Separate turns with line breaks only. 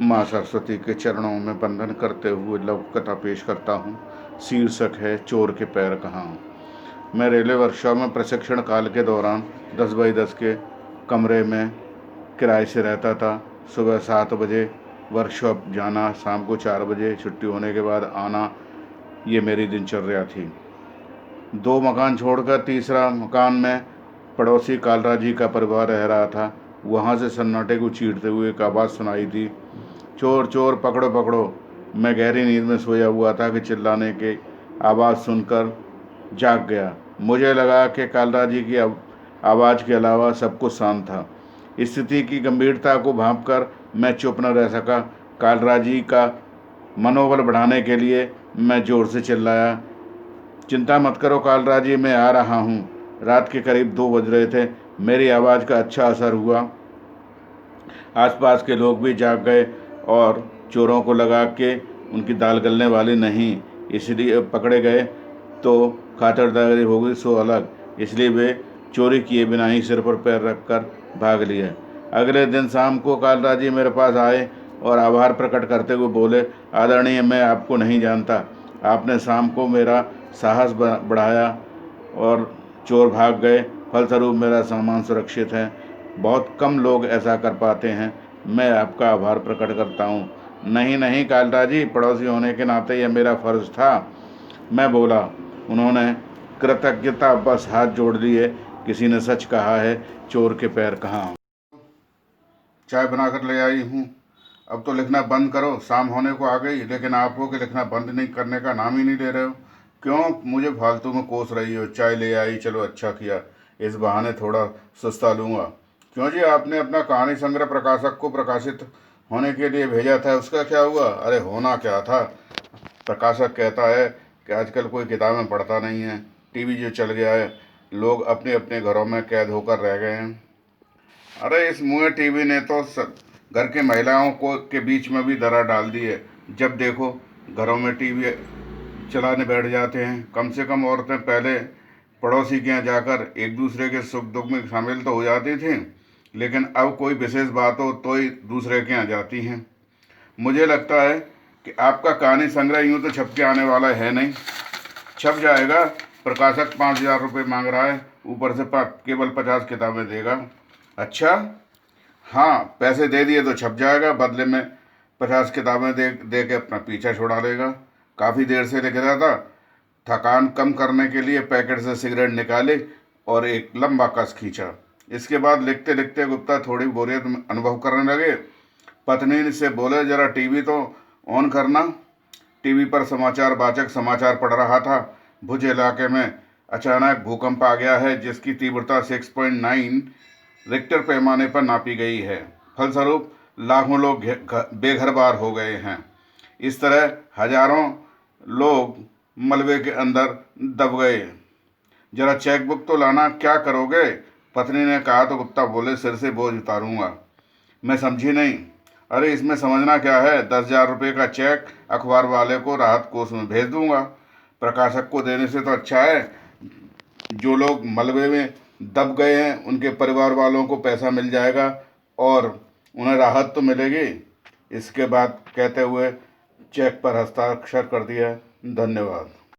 माँ सरस्वती के चरणों में वंदन करते हुए लघु कथा पेश करता हूँ। शीर्षक है चोर के पैर कहाँ। मैं रेलवे वर्कशॉप में प्रशिक्षण काल के दौरान 10 बाई 10 के कमरे में किराए से रहता था। सुबह 7 बजे वर्कशॉप जाना, शाम को 4 बजे छुट्टी होने के बाद आना, ये मेरी दिनचर्या थी। 2 मकान छोड़कर तीसरा मकान में पड़ोसी कालरा जी का परिवार रह रहा था। वहाँ से सन्नाटे को चीरते हुए एक आवाज़ सुनाई दी, चोर चोर पकड़ो पकड़ो। मैं गहरी नींद में सोया हुआ था कि चिल्लाने की आवाज़ सुनकर जाग गया। मुझे लगा कि कालरा जी की आवाज़ के अलावा सब कुछ शांत था। स्थिति की गंभीरता को भांपकर मैं चुप न रह सका। कालरा जी का मनोबल बढ़ाने के लिए मैं ज़ोर से चिल्लाया, चिंता मत करो कालरा जी, मैं आ रहा हूँ। रात के करीब 2 बज रहे थे। मेरी आवाज़ का अच्छा असर हुआ। आसपास के लोग भी जाग गए और चोरों को लगा कि उनकी दाल गलने वाली नहीं, इसलिए पकड़े गए तो खातिरदारी होगी सो अलग, इसलिए वे चोरी किए बिना ही सिर पर पैर रखकर भाग लिए। अगले दिन शाम को कालरा जी मेरे पास आए और आभार प्रकट करते हुए बोले, आदरणीय, मैं आपको नहीं जानता। आपने शाम को मेरा साहस बढ़ाया और चोर भाग गए। फलस्वरूप मेरा सामान सुरक्षित है। बहुत कम लोग ऐसा कर पाते हैं। मैं आपका आभार प्रकट करता हूँ। नहीं नहीं कालरा जी, पड़ोसी होने के नाते यह मेरा फर्ज था, मैं बोला। उन्होंने कृतज्ञता बस हाथ जोड़ लिए। किसी ने सच कहा है, चोर के पैर कहाँ। चाय बनाकर ले आई हूँ। अब तो लिखना बंद करो, शाम होने को आ गई, लेकिन आप हो कि लिखना बंद नहीं करने का नाम ही नहीं ले रहे हो। क्यों मुझे फालतू में कोस रही हो? चाय ले आई, चलो अच्छा किया, इस बहाने थोड़ा सस्ता लूँगा। क्यों जी, आपने अपना कहानी संग्रह प्रकाशक को प्रकाशित होने के लिए भेजा था, उसका क्या हुआ? अरे होना क्या था, प्रकाशक कहता है कि आजकल कोई किताबें पढ़ता नहीं है, टीवी जो चल गया है, लोग अपने अपने घरों में कैद होकर रह गए हैं। अरे इस मुँह टीवी ने तो घर के महिलाओं को के बीच में भी दरार डाल दी है। जब देखो घरों में टीवी चलाने बैठ जाते हैं। कम से कम औरतें पहले पड़ोसी के यहाँ जाकर एक दूसरे के सुख दुख में शामिल तो हो जाती थीं, लेकिन अब कोई विशेष बात हो तो ही दूसरे के यहाँ जाती हैं। मुझे लगता है कि आपका कहानी संग्रह यूँ तो छप के आने वाला है नहीं। छप जाएगा, प्रकाशक 5,000 रुपये मांग रहा है, ऊपर से केवल 50 किताबें देगा। अच्छा, हाँ, पैसे दे दिए तो छप जाएगा, बदले में 50 किताबें दे के अपना पीछा छुड़ा लेगा। काफ़ी देर से लिख रहा था। थकान कम करने के लिए पैकेट से सिगरेट निकाली और एक लंबा कस खींचा। इसके बाद लिखते लिखते गुप्ता थोड़ी बोरियत अनुभव करने लगे। पत्नी से बोले, जरा टीवी तो ऑन करना। टीवी पर समाचार वाचक समाचार पढ़ रहा था। भुज इलाके में अचानक भूकंप आ गया है, जिसकी तीव्रता 6.9 रिक्टर पैमाने पर नापी गई है। फलस्वरूप लाखों लोग बेघर बार हो गए हैं। इस तरह हजारों लोग मलबे के अंदर दब गए। जरा चेकबुक तो लाना, क्या करोगे? पत्नी ने कहा तो गुप्ता बोले, सिर से बोझ उतारूंगा। मैं समझी नहीं। अरे इसमें समझना क्या है, 10,000 रुपये का चेक अखबार वाले को राहत कोष में भेज दूंगा। प्रकाशक को देने से तो अच्छा है जो लोग मलबे में दब गए हैं उनके परिवार वालों को पैसा मिल जाएगा और उन्हें राहत तो मिलेगी। इसके बाद कहते हुए चेक पर हस्ताक्षर कर दिया। धन्यवाद।